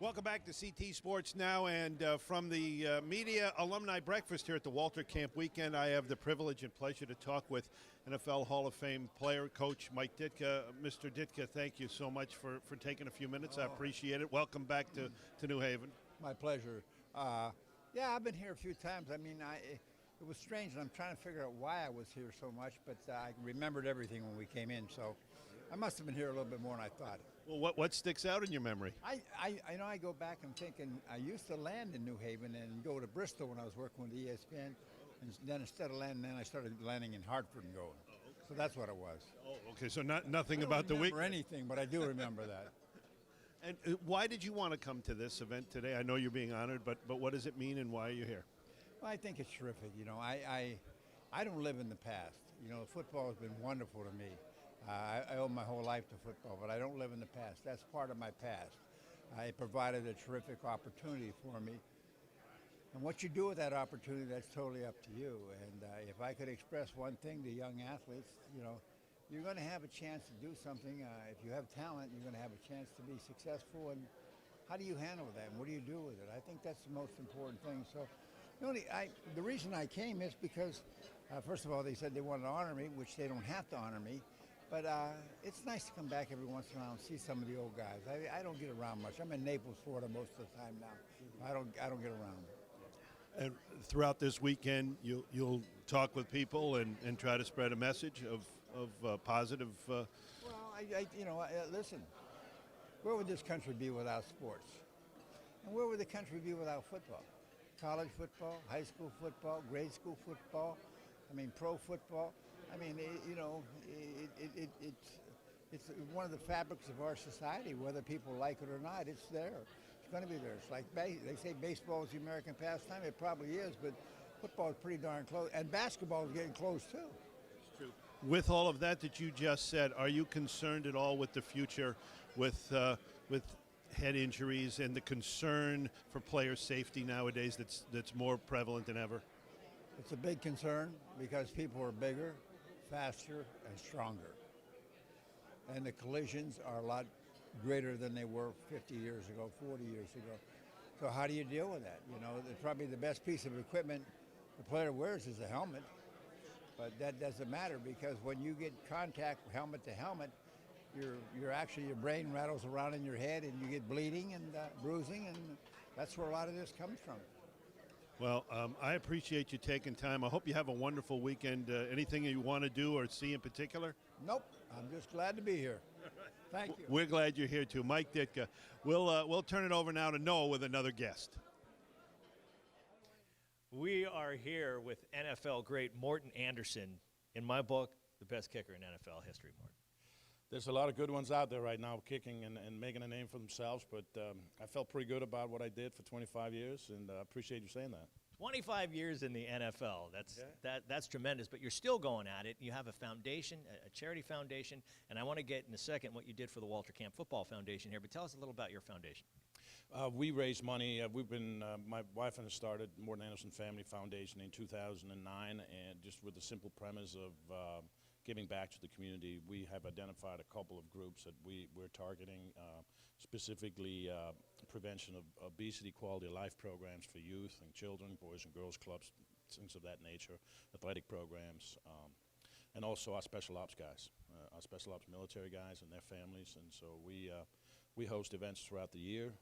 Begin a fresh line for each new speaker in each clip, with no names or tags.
Welcome back to CT Sports Now, and from the Media Alumni Breakfast here at the Walter Camp Weekend, I have the privilege and pleasure to talk with NFL Hall of Fame player, coach Mike Ditka. Mr. Ditka, thank you so much for taking a few minutes. I appreciate it. Welcome back to New Haven.
My pleasure. Yeah, I've been here a few times. I mean, it was strange, and I'm trying to figure out why I was here so much, but I remembered everything when we came in, so I must have been here a little bit more than I thought.
Well, what sticks out in your memory?
I go back and think, and I used to land in New Haven and go to Bristol when I was working with ESPN, and then instead of landing, then I started landing in Hartford and going. Oh, okay. So that's what it was.
Oh, okay. So nothing about the week.
I don't remember anything, but I do remember that.
And why did you want to come to this event today? I know you're being honored, but what does it mean, and why are you here?
Well, I think it's terrific. You know, I don't live in the past. You know, football has been wonderful to me. I owe my whole life to football, but I don't live in the past. That's part of my past. It provided a terrific opportunity for me. And what you do with that opportunity, that's totally up to you. And if I could express one thing to young athletes, you know, you're going to have a chance to do something. If you have talent, you're going to have a chance to be successful. And how do you handle that? And what do you do with it? I think that's the most important thing. So the reason I came is because, first of all, they said they wanted to honor me, which they don't have to honor me. But it's nice to come back every once in a while and see some of the old guys. I don't get around much. I'm in Naples, Florida most of the time now. I don't get around.
And throughout this weekend, you'll talk with people and try to spread a message of positive.
Well, listen. Where would this country be without sports? And where would the country be without football? College football, high school football, grade school football. I mean, pro football. I mean, it's one of the fabrics of our society, whether people like it or not. It's there. It's going to be there. It's like they say baseball is the American pastime. It probably is, but football is pretty darn close. And basketball is getting close, too.
It's true. With all of that you just said, are you concerned at all with the future with head injuries and the concern for player safety nowadays that's more prevalent than ever?
It's a big concern because people are bigger, faster, and stronger. And the collisions are a lot greater than they were 50 years ago, 40 years ago. So how do you deal with that? You know, probably the best piece of equipment the player wears is a helmet. But that doesn't matter because when you get contact helmet to helmet, your brain rattles around in your head and you get bleeding and bruising, and that's where a lot of this comes from.
Well, I appreciate you taking time. I hope you have a wonderful weekend. Anything you want to do or see in particular?
Nope. I'm just glad to be here. Thank you.
We're glad you're here, too. Mike Ditka. We'll turn it over now to Noah with another guest.
We are here with NFL great Morten Anderson. In my book, the best kicker in NFL history, Morten.
There's a lot of good ones out there right now kicking and making a name for themselves, but I felt pretty good about what I did for 25 years, and I appreciate you saying that.
25 years in the NFL, that's tremendous, but you're still going at it. You have a foundation, a charity foundation, and I want to get in a second what you did for the Walter Camp Football Foundation here, but tell us a little about your foundation.
We raise money. My wife and I started Morten Anderson Family Foundation in 2009, and just with the simple premise of giving back to the community. We have identified a couple of groups that we're targeting, specifically prevention of obesity, quality of life programs for youth and children, boys and girls clubs, things of that nature, athletic programs, and also our special ops guys, our special ops military guys and their families. And so we host events throughout the year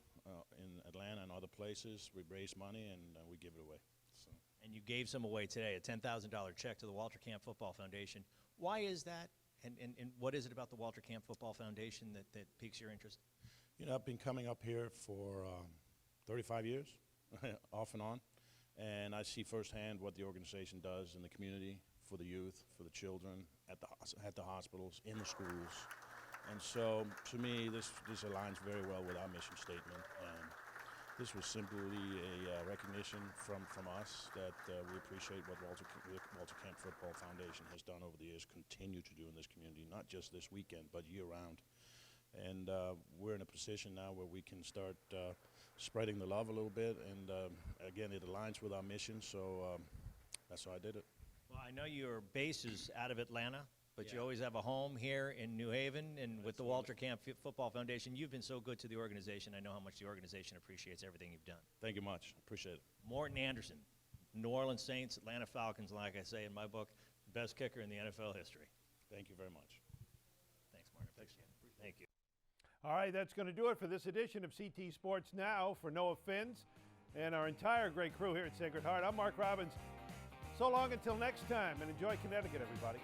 in Atlanta and other places. We raise money and we give it away. So.
And you gave some away today, a $10,000 check to the Walter Camp Football Foundation. Why is that, and what is it about the Walter Camp Football Foundation that piques your interest?
You know, I've been coming up here for 35 years, off and on, and I see firsthand what the organization does in the community, for the youth, for the children, at the hospitals, in the schools. And so, to me, this aligns very well with our mission statement. And this was simply a recognition from us that we appreciate what Walter Camp Football Foundation has done over the years, continue to do in this community, not just this weekend, but year-round. And we're in a position now where we can start spreading the love a little bit. And, again, it aligns with our mission, so that's why I did it.
Well, I know your base is out of Atlanta, but you always have a home here in New Haven, and with the Walter Camp Football Foundation, you've been so good to the organization. I know how much the organization appreciates everything you've done.
Thank you much. Appreciate it.
Morten Anderson, New Orleans Saints, Atlanta Falcons, like I say in my book, best kicker in the NFL history.
Thank you very much.
Thanks, Martin. Thank you.
All right, that's going to do it for this edition of CT Sports Now. For Noah Finz and our entire great crew here at Sacred Heart, I'm Marc Robbins. So long until next time, and enjoy Connecticut, everybody.